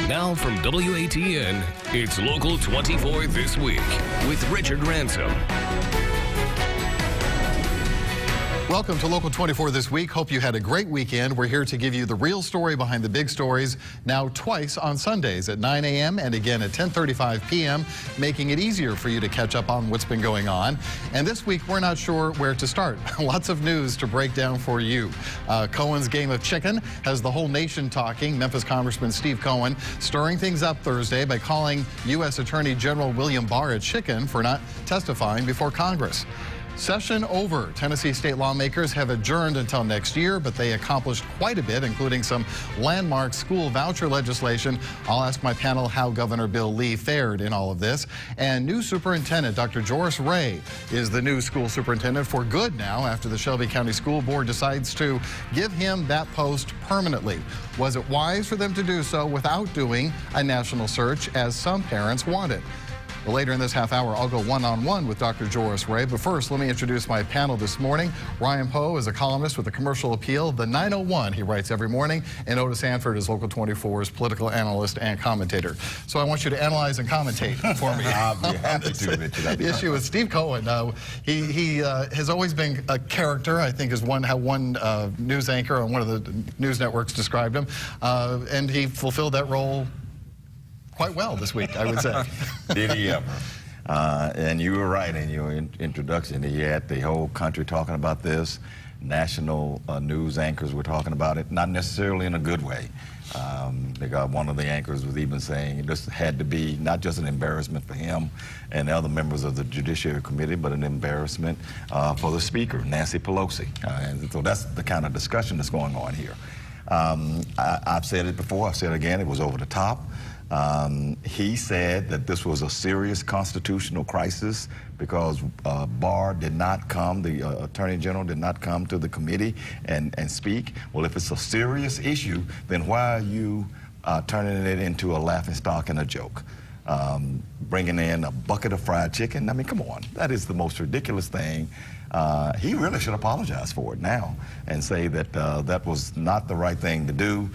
Now from WATN, it's Local 24 This Week with Richard Ransom. Welcome to Local 24 This Week. Hope you had a great weekend. We're here to give you the real story behind the big stories, now twice on Sundays at 9 a.m. and again at 10:35 p.m., making it easier for you to catch up on what's been going on. And this week, we're not sure where to start. Lots of news to break down for you. Cohen's Game of Chicken has the whole nation talking. Memphis Congressman Steve Cohen stirring things up Thursday by calling U.S. Attorney General William Barr a chicken for not testifying before Congress. Session over. Tennessee state lawmakers have adjourned until next year, but they accomplished quite a bit, including some landmark school voucher legislation. I'll ask my panel how Governor Bill Lee fared in all of this. And new superintendent Dr. Joris Ray is the new school superintendent for good now after the Shelby County School Board decides to give him that post permanently. Was it wise for them to do so without doing a national search, as some parents wanted? Well, later in this half hour, I'll go one-on-one with Dr. Joris Ray. But first, let me introduce my panel this morning. Ryan Poe is a columnist with the Commercial Appeal, the 901 he writes every morning, and Otis Sanford is Local 24's political analyst and commentator. So I want you to analyze and commentate for me. I'll be happy to, Richard. The issue with Steve Cohen. He has always been a character, I think, is how one news anchor on one of the news networks described him, and he fulfilled that role quite well this week, I would say. Did he ever? And you were right in your introduction. He had the whole country talking about this. National news anchors were talking about it, not necessarily in a good way. They got one of the anchors was even saying this had to be not just an embarrassment for him and the other members of the Judiciary Committee, but an embarrassment for the Speaker, Nancy Pelosi. And so that's the kind of discussion that's going on here. I've said it before, I've said it again, it was over the top. He said that this was a serious constitutional crisis because Barr did not come, the Attorney General did not come to the committee and speak. Well, if it's a serious issue, then why are you turning it into a laughingstock and a joke? Bringing in a bucket of fried chicken? I mean, come on. That is the most ridiculous thing. He really should apologize for it now and say that that was not the right thing to do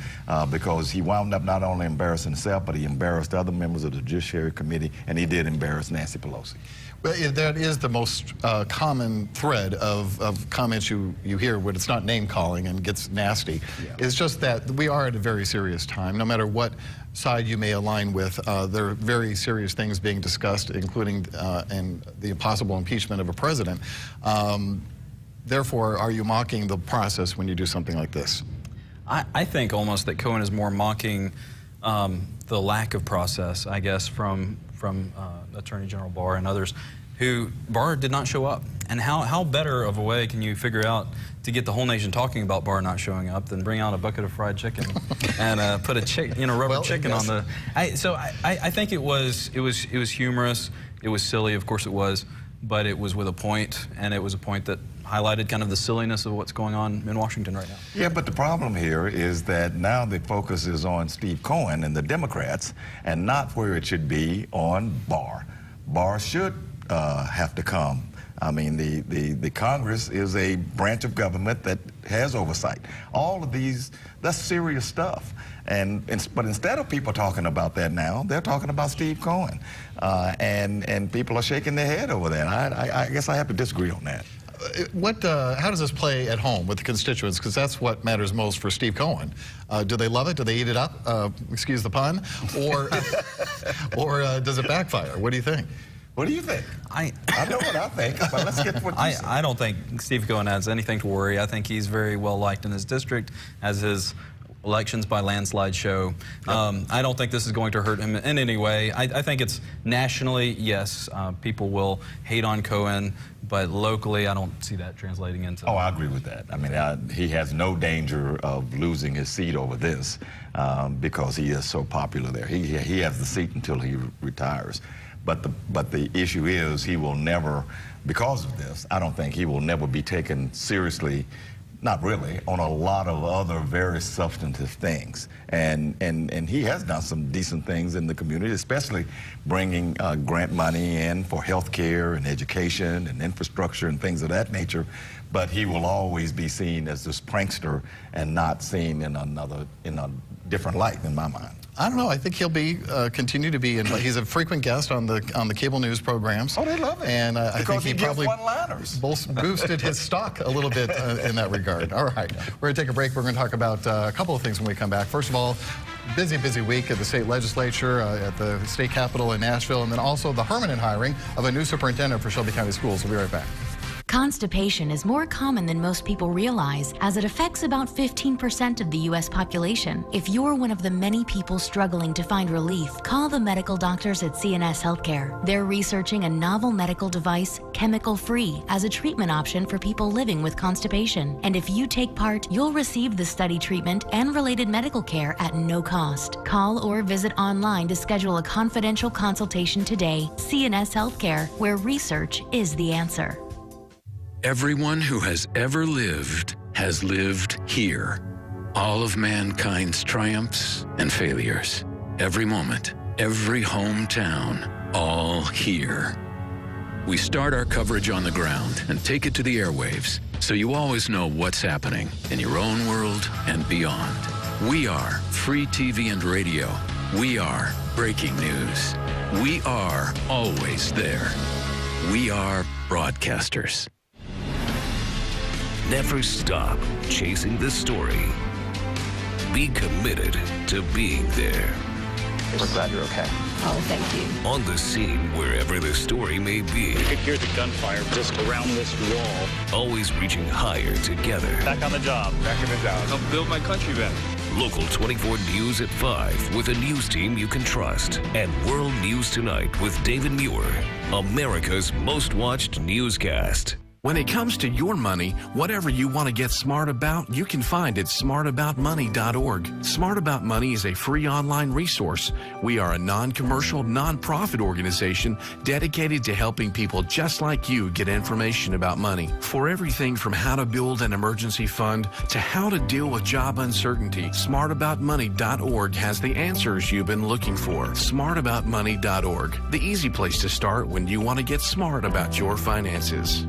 because he wound up not only embarrassing himself, but he embarrassed other members of the Judiciary Committee, and he did embarrass Nancy Pelosi. Well, that is the most common thread of comments you hear when it's not name-calling and gets nasty. Yeah. It's just that we are at a very serious time. No matter what side you may align with, there are very serious things being discussed, including and the possible impeachment of a president. Therefore, are you mocking the process when you do something like this? I think almost that Cohen is more mocking the lack of process, I guess, from Attorney General Barr and others, who Barr did not show up. And how better of a way can you figure out to get the whole nation talking about Barr not showing up than bring out a bucket of fried chicken and put a rubber chicken on the. I think it was humorous. It was silly, of course it was, but it was with a point, and it was a point that highlighted kind of the silliness of what's going on in Washington right now. Yeah, but the problem here is that now the focus is on Steve Cohen and the Democrats and not where it should be on Barr. Barr should have to come. I mean, the Congress is a branch of government that has oversight. All of these, that's serious stuff. But instead of people talking about that now, they're talking about Steve Cohen. And people are shaking their head over that. I guess I have to disagree on that. How does this play at home with the constituents? Because that's what matters most for Steve Cohen. Do they love it? Do they eat it up? Excuse the pun. Or does it backfire? What do you think? What do you think? I know what I think, but let's get what you say. I don't think Steve Cohen has anything to worry. I think he's very well liked in his district, as his elections by landslide show. Yep. I don't think this is going to hurt him in any way. I think it's nationally, yes, people will hate on Cohen, but locally, I don't see that translating into. Oh, I agree with that. I mean, he has no danger of losing his seat over this because he is so popular there. He has the seat until he retires. But the issue is he will never, because of this, I don't think he will never be taken seriously, not really, on a lot of other very substantive things. And he has done some decent things in the community, especially bringing grant money in for health care and education and infrastructure and things of that nature. but he will always be seen as this prankster and not seen in a different light in my mind. I don't know. I think he'll be continue to be in. He's a frequent guest on the cable news programs. Oh, they love it. And I think he probably one-liners. Boosted his stock a little bit in that regard. All right, we're going to take a break. We're going to talk about a couple of things when we come back. First of all, busy week at the state legislature, at the state capitol in Nashville, and then also the permanent hiring of a new superintendent for Shelby County Schools. We'll be right back. Constipation is more common than most people realize, as it affects about 15% of the U.S. population. If you're one of the many people struggling to find relief, call the medical doctors at CNS Healthcare. They're researching a novel medical device, chemical-free, as a treatment option for people living with constipation. And if you take part, you'll receive the study treatment and related medical care at no cost. Call or visit online to schedule a confidential consultation today. CNS Healthcare, where research is the answer. Everyone who has ever lived has lived here. All of mankind's triumphs and failures. Every moment, every hometown, all here. We start our coverage on the ground and take it to the airwaves, so you always know what's happening in your own world and beyond. We are free TV and radio. We are breaking news. We are always there. We are broadcasters. Never stop chasing the story. Be committed to being there. We're glad you're okay. Oh, thank you. On the scene, wherever the story may be. You could hear the gunfire just around this wall. Always reaching higher together. Back on the job. Back in the job. Help build my country back. Local 24 News at 5 with a news team you can trust. And World News Tonight with David Muir, America's most watched newscast. When it comes to your money, whatever you want to get smart about, you can find at smartaboutmoney.org. Smart About Money is a free online resource. We are a non-commercial, non-profit organization dedicated to helping people just like you get information about money. For everything from how to build an emergency fund to how to deal with job uncertainty, smartaboutmoney.org has the answers you've been looking for. Smartaboutmoney.org, the easy place to start when you want to get smart about your finances.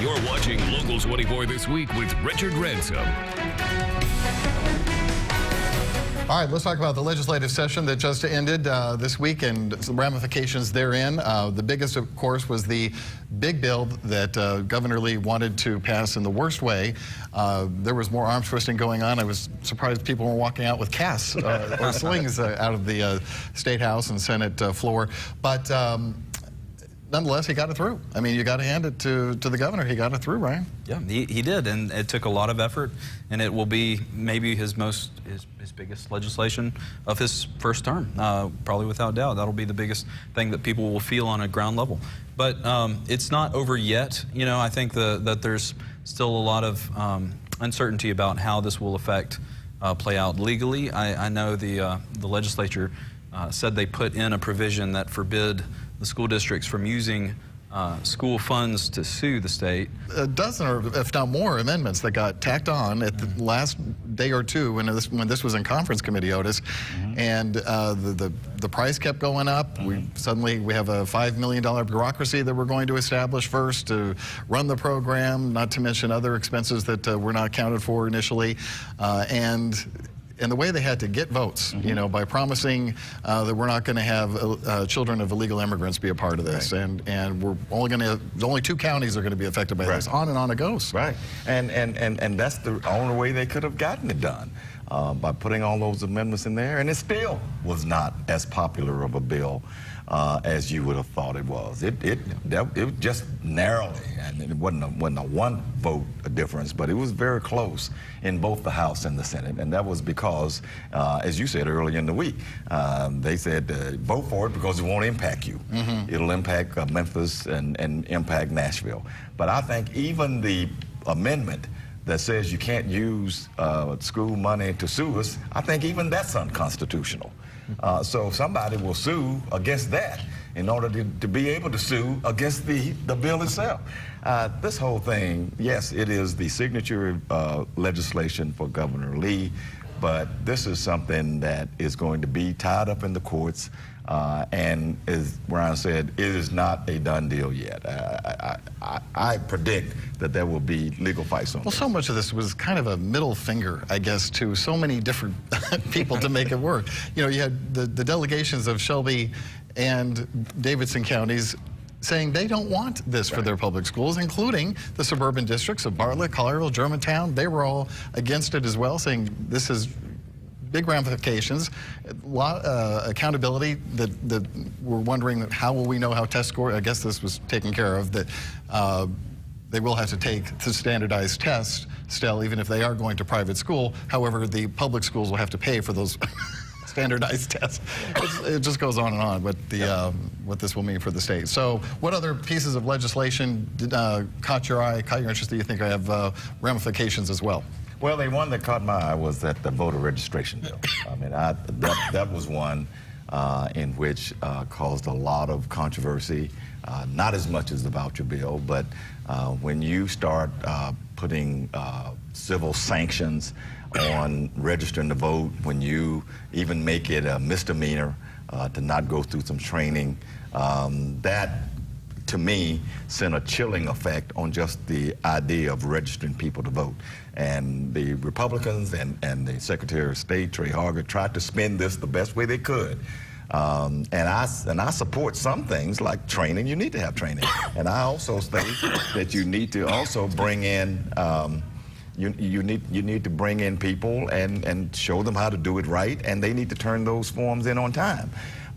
You're watching Local 24 This Week with Richard Ransom. All right, let's talk about the legislative session that just ended this week and some ramifications therein. The biggest, of course, was the big bill that Governor Lee wanted to pass in the worst way. There was more arm twisting going on. I was surprised people weren't walking out with casts or slings out of the State House and Senate floor. But nonetheless, he got it through. I mean, you got to hand it to the governor. He got it through, Ryan. Yeah, he did, and it took a lot of effort, and it will be maybe his biggest legislation of his first term, probably without doubt. That'll be the biggest thing that people will feel on a ground level. But it's not over yet. You know, I think that there's still a lot of uncertainty about how this will play out legally. I know the legislature said they put in a provision that forbid the school districts from using school funds to sue the state. A dozen or if not more amendments that got tacked on at the last day or two when this was in conference committee, Otis, and the price kept going up. Suddenly we have a $5 million bureaucracy that we're going to establish first to run the program, not to mention other expenses that were not accounted for initially, and the way they had to get votes, you know, by promising that we're not going to have children of illegal immigrants be a part of this, and we're only 2 counties are going to be affected by this. On and on it goes. Right, and that's the only way they could have gotten it done, by putting all those amendments in there, and it still was not as popular of a bill as you would have thought it was. It just narrowly, and it wasn't a 1 vote difference, but it was very close in both the House and the Senate, and that was because, as you said earlier in the week, they said vote for it because it won't impact you. It'll impact Memphis and impact Nashville. But I think even the amendment that says you can't use school money to sue us, I think even that's unconstitutional. So somebody will sue against that in order to be able to sue against the bill itself. This whole thing, yes, it is the signature legislation for Governor Lee, But this is something that is going to be tied up in the courts, and as Brian said, it is not a done deal yet. I predict that there will be legal fights on this. Well, so much of this was kind of a middle finger, I guess, to so many different people to make it work. You know, you had the delegations of Shelby and Davidson counties saying they don't want this for their public schools, including the suburban districts of Bartlett, Collierville, Germantown. They were all against it as well, saying this is big ramifications, a lot accountability that we're wondering how will we know how test score, I guess this was taken care of, that they will have to take the standardized tests still, even if they are going to private school. However, the public schools will have to pay for those standardized tests. It just goes on and on, but what this will mean for the state. So what other pieces of legislation did, caught your eye, caught your interest that you think have ramifications as well? Well, the one that caught my eye was that the voter registration bill. I mean, that was one in which caused a lot of controversy, not as much as the voucher bill, but when you start putting civil sanctions on registering to vote, when you even make it a misdemeanor to not go through some training, that to me sent a chilling effect on just the idea of registering people to vote. And the Republicans and the Secretary of State, Trey Hargett, tried to spin this the best way they could. And I support some things like training. You need to have training. And I also think that you need to also bring in you need to bring in people and show them how to do it right, and they need to turn those forms in on time.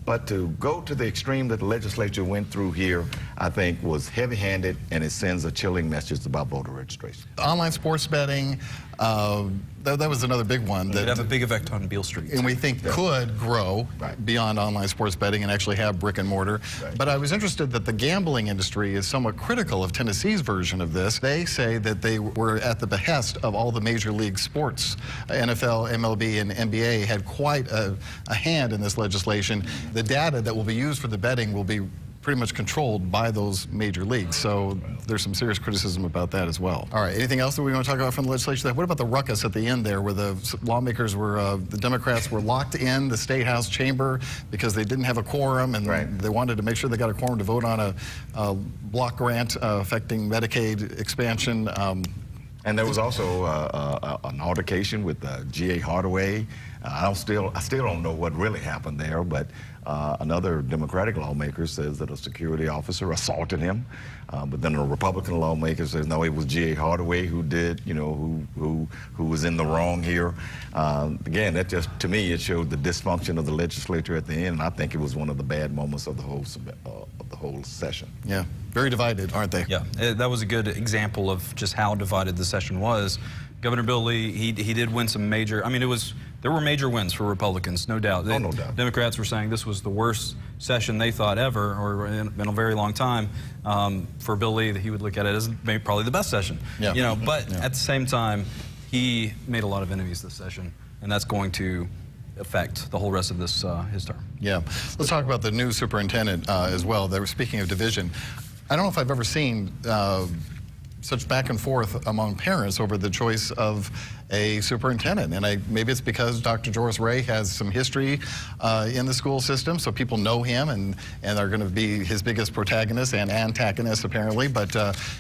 But to go to the extreme that the legislature went through here, I think was heavy-handed, and it sends a chilling message about voter registration. Online sports betting, that was another big one. That would have a big effect on Beale Street. And we think could grow beyond online sports betting and actually have brick and mortar. But I was interested that the gambling industry is somewhat critical of Tennessee's version of this. They say that they were at the behest of all the major league sports. NFL, MLB, and NBA had quite a hand in this legislation. The data that will be used for the betting will be pretty much controlled by those major leagues. So there's some serious criticism about that as well. All right, anything else that we want to talk about from the legislature? What about the ruckus at the end there where the lawmakers were, the Democrats were locked in the State House chamber because they didn't have a quorum, and they wanted to make sure they got a quorum to vote on a block grant affecting Medicaid expansion. And there was also an altercation with G.A. Hardaway. I still don't know what really happened there, but another Democratic lawmaker says that a security officer assaulted him. But then a Republican lawmaker says, no, it was G.A. Hardaway who did, you know, who was in the wrong here. Again, that just, to me, it showed the dysfunction of the legislature at the end, and I think it was one of the bad moments of the whole session. Yeah, very divided, aren't they? Yeah, that was a good example of just how divided the session was. Governor Bill Lee, he did win some major, I mean, there were major wins for Republicans, no doubt. No doubt. Democrats were saying this was the worst session they thought ever, or in a very long time. For Bill Lee, he would look at it as maybe probably the best session. Yeah. You know, but at the same time, he made a lot of enemies this session, and that's going to affect the whole rest of this his term. Yeah. Let's talk about the new superintendent as well. They were speaking of division. I don't know if I've ever seen such back and forth among parents over the choice of a superintendent. And maybe it's because Dr. Joris Ray has some history in the school system, so people know him and are going to be his biggest protagonist and antagonist, apparently. But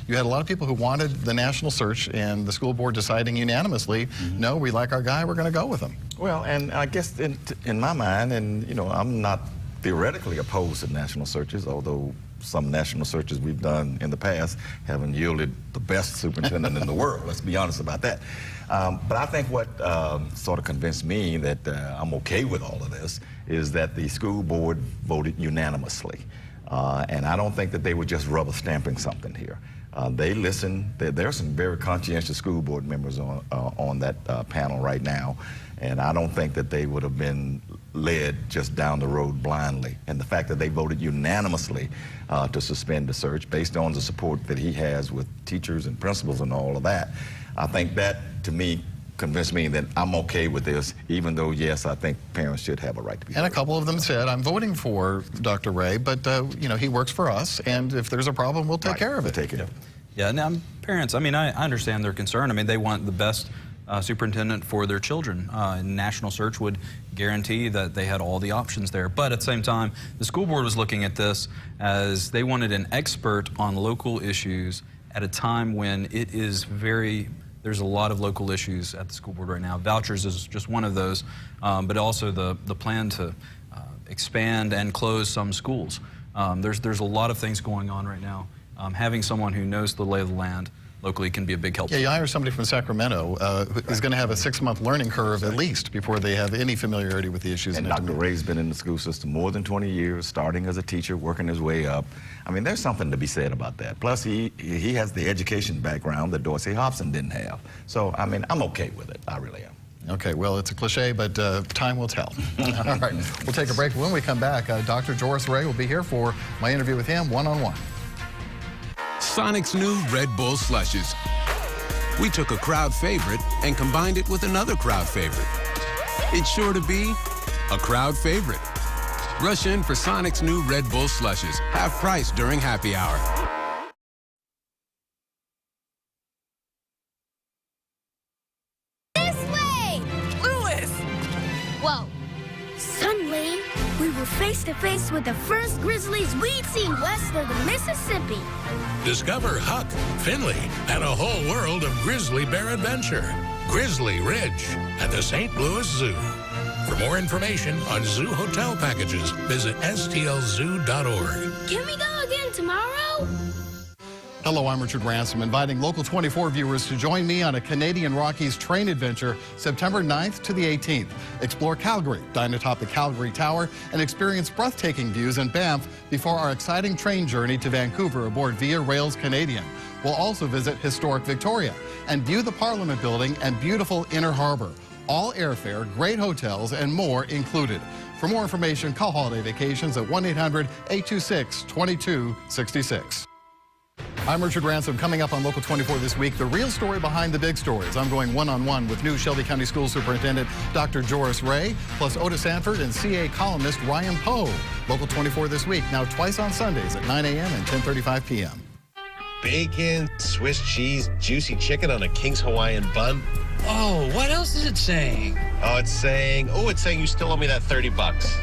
you had a lot of people who wanted the national search, and the school board deciding unanimously, no, we like our guy, we're going to go with him. Well, and I guess in my mind, and you know, I'm not theoretically opposed to national searches, although some national searches we've done in the past haven't yielded the best superintendent in the world. Let's be honest about that. But I think what sort of convinced me that I'm okay with all of this is that the school board voted unanimously. And I don't think that they were just rubber stamping something here. They listened. There are some very conscientious school board members on that panel right now, and I don't think that they would have been led just down the road blindly. And the fact that they voted unanimously to suspend the search based on the support that he has with teachers and principals and all of that, I think that, to me, convinced me that I'm okay with this, even though, yes, I think parents should have a right to be heard. And a couple of them said, I'm voting for Dr. Ray, but, you know, he works for us, and if there's a problem, we'll take care of it. We'll take it. Yeah, now parents, I mean, I understand their concern. I mean, they want the best superintendent for their children. National search would guarantee that they had all the options there. But at the same time, the school board was looking at this as they wanted an expert on local issues at a time when there's a lot of local issues at the school board right now. Vouchers is just one of those, but also the plan to expand and close some schools. There's a lot of things going on right now. Having someone who knows the lay of the land locally can be a big help. Yeah, you hire somebody from Sacramento who is going to have a 6-month learning curve at least before they have any familiarity with the issues. And Dr. Ray's been in the school system more than 20 years, starting as a teacher, working his way up. I mean, there's something to be said about that. Plus, he has the education background that Dorsey Hobson didn't have. So, I mean, I'm okay with it. I really am. Okay, well, it's a cliche, but time will tell. All right, we'll take a break. When we come back, Dr. Joris Ray will be here for my interview with him one-on-one. Sonic's new Red Bull Slushes. We took a crowd favorite and combined it with another crowd favorite. It's sure to be a crowd favorite. Rush in for Sonic's new Red Bull Slushes, half price during happy hour. This way! Lewis! Whoa. Suddenly, we were face to face with the first grizzlies we'd seen west of the Mississippi. Discover Huck, Finley, and a whole world of grizzly bear adventure. Grizzly Ridge at the St. Louis Zoo. For more information on zoo hotel packages, visit stlzoo.org. Can we go again tomorrow? Hello, I'm Richard Ransom, inviting Local 24 viewers to join me on a Canadian Rockies train adventure September 9th to the 18th. Explore Calgary, dine atop the Calgary Tower, and experience breathtaking views in Banff before our exciting train journey to Vancouver aboard Via Rails Canadian. We'll also visit historic Victoria and view the Parliament Building and beautiful Inner Harbor. All airfare, great hotels, and more included. For more information, call Holiday Vacations at 1-800-826-2266. I'm Richard Ransom. Coming up on Local 24 this week, the real story behind the big stories. I'm going one-on-one with new Shelby County School Superintendent Dr. Joris Ray, plus Otis Sanford and CA columnist Ryan Poe. Local 24 this week, now twice on Sundays at 9 a.m. and 10:35 p.m. Bacon, Swiss cheese, juicy chicken on a King's Hawaiian bun. Oh, what else is it saying? It's saying you still owe me that $30.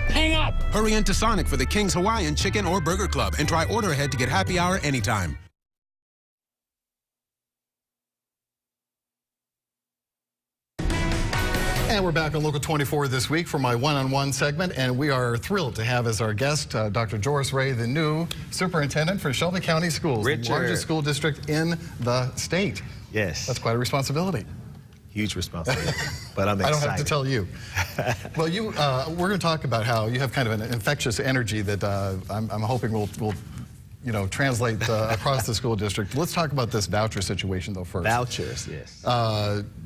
Hang up. Hurry into Sonic for the King's Hawaiian Chicken or Burger Club and try order ahead to get happy hour anytime. And we're back on Local 24 this week for my one-on-one segment, and we are thrilled to have as our guest Dr. Joris Ray, the new superintendent for Shelby County Schools, Richard. the largest school district in the state. Yes. That's quite a responsibility. Huge responsibility, but I'm excited. I don't have to tell you. Well, we're going to talk about how you have kind of an infectious energy that I'm hoping will translate across the school district. Let's talk about this voucher situation, though, first. Vouchers, yes.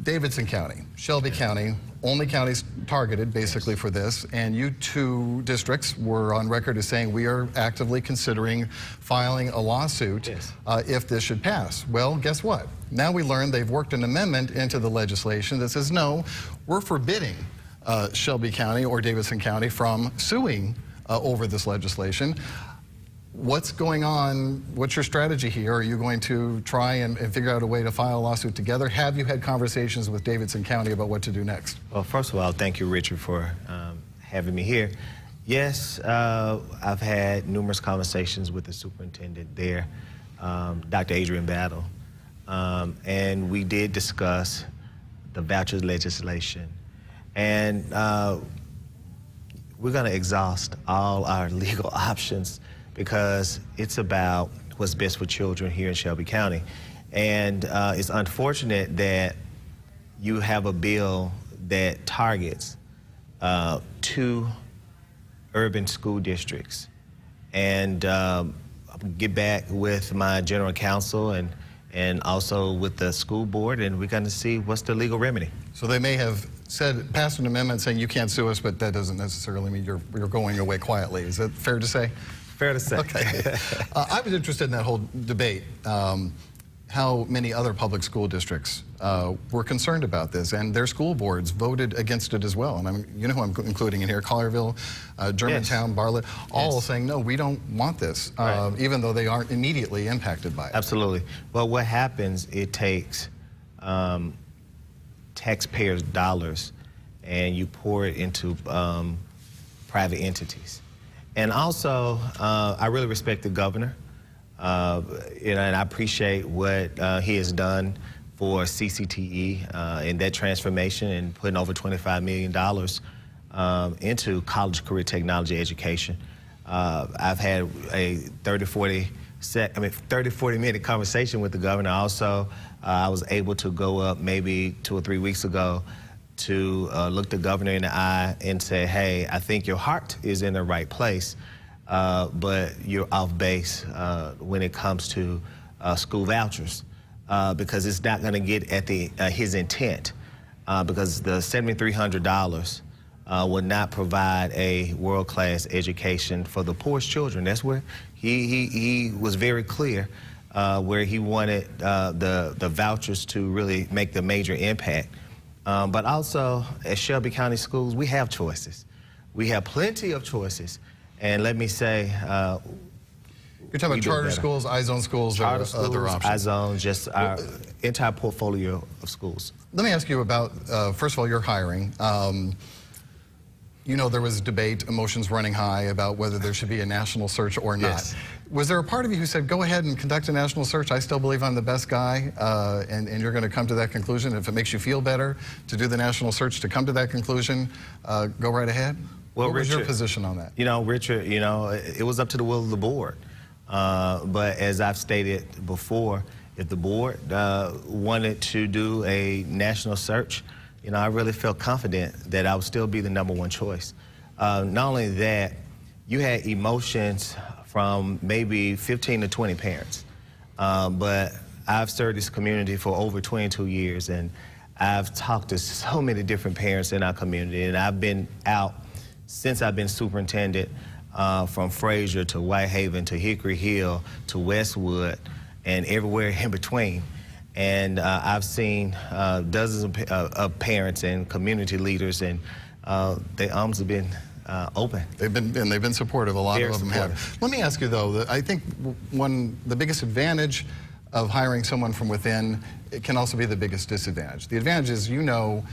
Davidson County, Shelby County, only counties targeted, basically, for this. And you two districts were on record as saying we are actively considering filing a lawsuit if this should pass. Well, guess what? Now we learn they've worked an amendment into the legislation that says, no, we're forbidding Shelby County or Davidson County from suing over this legislation. What's going on? What's your strategy here? Are you going to try and figure out a way to file a lawsuit together? Have you had conversations with Davidson County about what to do next? Well, first of all, thank you, Richard, for having me here. Yes, I've had numerous conversations with the superintendent there, Dr. Adrian Battle, and we did discuss the vouchers legislation. And we're going to exhaust all our legal options because it's about what's best for children here in Shelby County. And it's unfortunate that you have a bill that targets 2 urban school districts. And I'll get back with my general counsel and also with the school board, and we're going to see what's the legal remedy. So they may have passed an amendment saying you can't sue us, but that doesn't necessarily mean you're going away quietly. Is that fair to say? Fair to say. Okay. I was interested in that whole debate, how many other public school districts were concerned about this, and their school boards voted against it as well. And you know who I'm including in here, Collierville, Germantown, Bartlett, all saying, no, we don't want this, even though they aren't immediately impacted by it. Absolutely. Well, what happens, it takes taxpayers' dollars and you pour it into private entities. And also, I really respect the governor, and I appreciate what he has done for CCTE in that transformation and putting over $25 million into college career technology education. I've had a 30-40 minute conversation with the governor. Also, I was able to go up maybe 2 or 3 weeks ago to look the governor in the eye and say, hey, I think your heart is in the right place, but you're off base when it comes to school vouchers, because it's not going to get at his intent, because the $7,300 will not provide a world-class education for the poorest children. That's where he was very clear, where he wanted the vouchers to really make the major impact. But also, at Shelby County Schools, we have choices. We have plenty of choices. And let me say, you're talking about charter schools, I-zone schools, or other options? I-zone, just our entire portfolio of schools. Let me ask you about, first of all, your hiring. You know, there was debate, emotions running high about whether there should be a national search or not. Yes. Was there a part of you who said, go ahead and conduct a national search, I still believe I'm the best guy, and you're going to come to that conclusion? If it makes you feel better to do the national search to come to that conclusion, go right ahead? Well, what was Richard, your position on that? You know, Richard, you know, it was up to the will of the board. But as I've stated before, if the board wanted to do a national search, you know, I really felt confident that I would still be the #1 choice. Not only that, you had emotions from maybe 15 to 20 parents. But I've served this community for over 22 years, and I've talked to so many different parents in our community, and I've been out since I've been superintendent, from Fraser to Whitehaven to Hickory Hill to Westwood and everywhere in between. And I've seen dozens of parents and community leaders, and their arms have been open. They've been supportive. A lot of them have. Let me ask you though, that I think the biggest advantage of hiring someone from within, it can also be the biggest disadvantage. The advantage is, you know,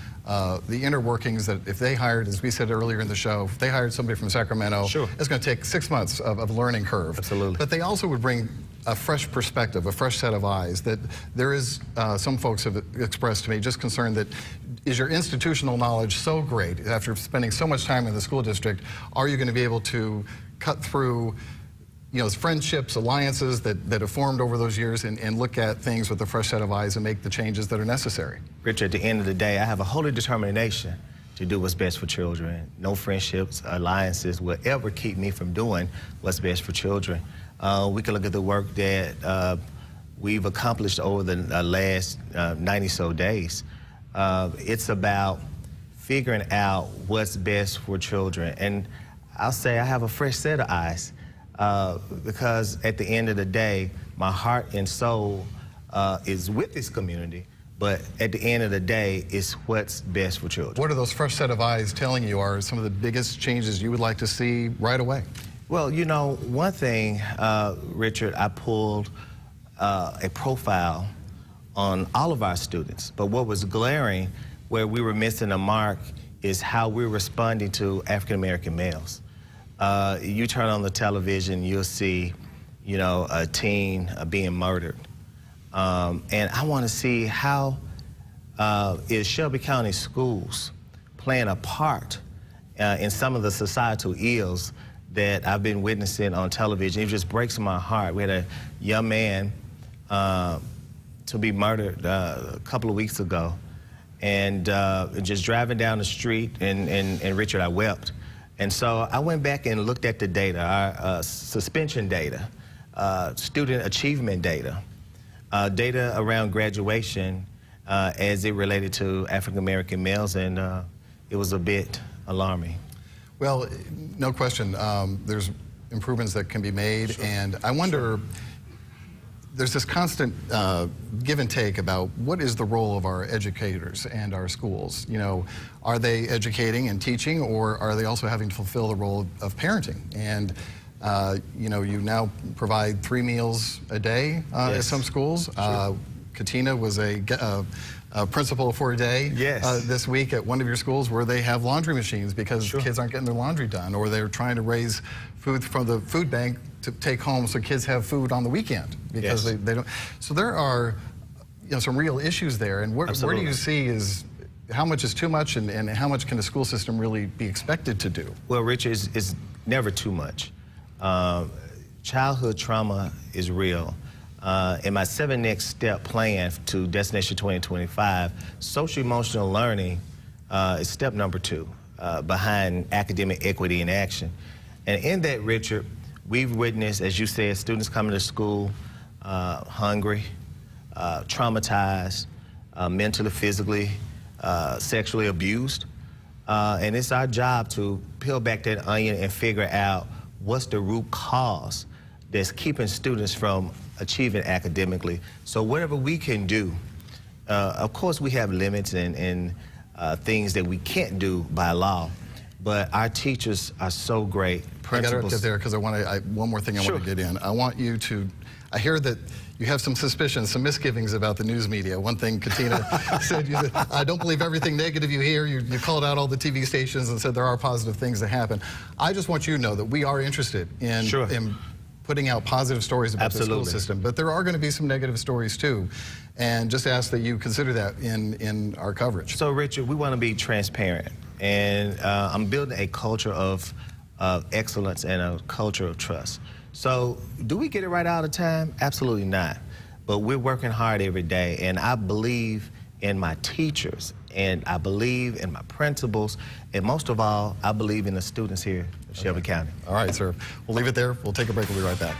the inner workings that if they hired, as we said earlier in the show, if they hired somebody from Sacramento, sure, it's going to take 6 months of learning curve. Absolutely. But they also would bring a fresh perspective, a fresh set of eyes. That there is, some folks have expressed to me just concerned that, is your institutional knowledge so great after spending so much time in the school district, are you going to be able to cut through, you know, friendships, alliances that have formed over those years and look at things with a fresh set of eyes and make the changes that are necessary? Richard, at the end of the day, I have a holy determination to do what's best for children. No friendships, alliances will ever keep me from doing what's best for children. We can look at the work that we've accomplished over the last 90-so days. It's about figuring out what's best for children. And I'll say I have a fresh set of eyes. Because at the end of the day, my heart and soul is with this community, but at the end of the day, it's what's best for children. What are those fresh set of eyes telling you are some of the biggest changes you would like to see right away? Well, you know, one thing, Richard, I pulled a profile on all of our students, but what was glaring, where we were missing a mark, is how we're responding to African-American males. You turn on the television, you'll see, you know, a teen being murdered. And I want to see how is Shelby County Schools playing a part in some of the societal ills that I've been witnessing on television. It just breaks my heart. We had a young man to be murdered a couple of weeks ago, and just driving down the street, and Richard, I wept. And so I went back and looked at the data, our suspension data, student achievement data, data around graduation as it related to African-American males, and it was a bit alarming. Well, no question, there's improvements that can be made, sure, and I wonder, there's this constant give and take about what is the role of our educators and our schools. You know, are they educating and teaching, or are they also having to fulfill the role of parenting? And you know, you now provide 3 meals a day at some schools. Sure. Katina was a principal for a day this week at one of your schools where they have laundry machines because kids aren't getting their laundry done, or they're trying to raise food from the food bank to take home so kids have food on the weekend because they don't. So there are some real issues there. And where do you see is how much is too much and how much can the school system really be expected to do? Well, Rich, it's never too much. Childhood trauma is real. In my 7 next step plan to Destination 2025, social emotional learning is step number 2 behind academic equity in action. And in that, Richard, we've witnessed, as you said, students coming to school hungry, traumatized, mentally, physically, sexually abused. And it's our job to peel back that onion and figure out what's the root cause that's keeping students from achieving academically. So whatever we can do, of course we have limits and things that we can't do by law, but our teachers are so great. I got to get there because one more thing I want to get in. I want you to, I hear that you have some suspicions, some misgivings about the news media. One thing Katina said, you said, I don't believe everything negative you hear. You called out all the TV stations and said there are positive things that happen. I just want you to know that we are interested in putting out positive stories about the school system, but there are going to be some negative stories too, and just ask that you consider that in our coverage. So Richard, we want to be transparent, and I'm building a culture of excellence and a culture of trust. So do we get it right all the time? Absolutely not, but we're working hard every day, and I believe in my teachers, and I believe in my principals, and most of all, I believe in the students here in Shelby County. All right, sir. We'll leave it there. We'll take a break. We'll be right back.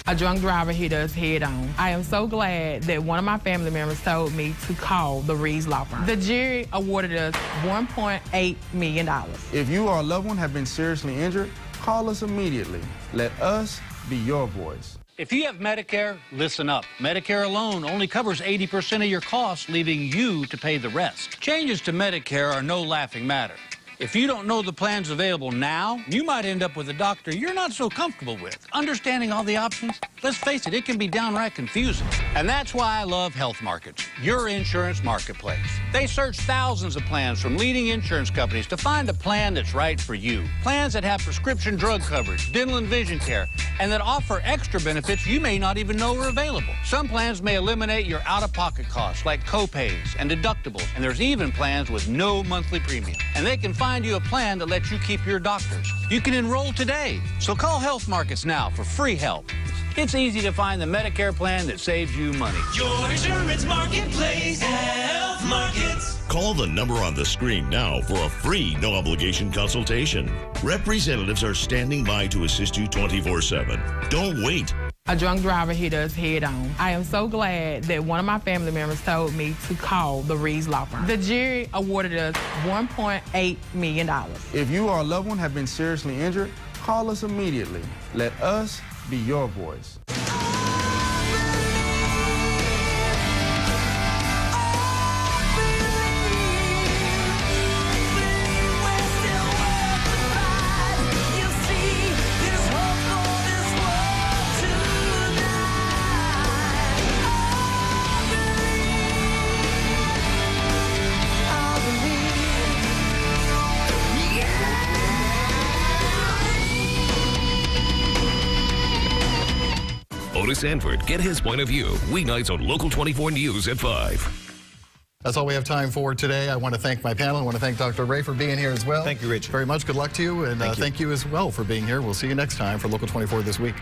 A drunk driver hit us head on. I am so glad that one of my family members told me to call the Reeves Law Firm. The jury awarded us $1.8 million. If you or a loved one have been seriously injured, call us immediately. Let us be your voice. If you have Medicare, listen up. Medicare alone only covers 80% of your costs, leaving you to pay the rest. Changes to Medicare are no laughing matter. If you don't know the plans available now, you might end up with a doctor you're not so comfortable with. Understanding all the options, let's face it, it can be downright confusing. And that's why I love Health Markets, your insurance marketplace. They search thousands of plans from leading insurance companies to find a plan that's right for you. Plans that have prescription drug coverage, dental and vision care, and that offer extra benefits you may not even know are available. Some plans may eliminate your out-of-pocket costs, like co-pays and deductibles, and there's even plans with no monthly premium. And they can find you a plan that lets you keep your doctors. You can enroll today. So call Health Markets now for free help. It's easy to find the Medicare plan that saves you money. Your insurance marketplace, Health Markets. Call the number on the screen now for a free, no-obligation consultation. Representatives are standing by to assist you 24/7. Don't wait. A drunk driver hit us head on. I am so glad that one of my family members told me to call the Reeves Law Firm. The jury awarded us $1.8 million. If you or a loved one have been seriously injured, call us immediately. Let us be your voice. Otis Sanford, get his point of view. Weeknights on Local 24 News at 5. That's all we have time for today. I want to thank my panel. I want to thank Dr. Ray for being here as well. Thank you, Richard. Very much. Good luck to you. And thank you as well for being here. We'll see you next time for Local 24 this week.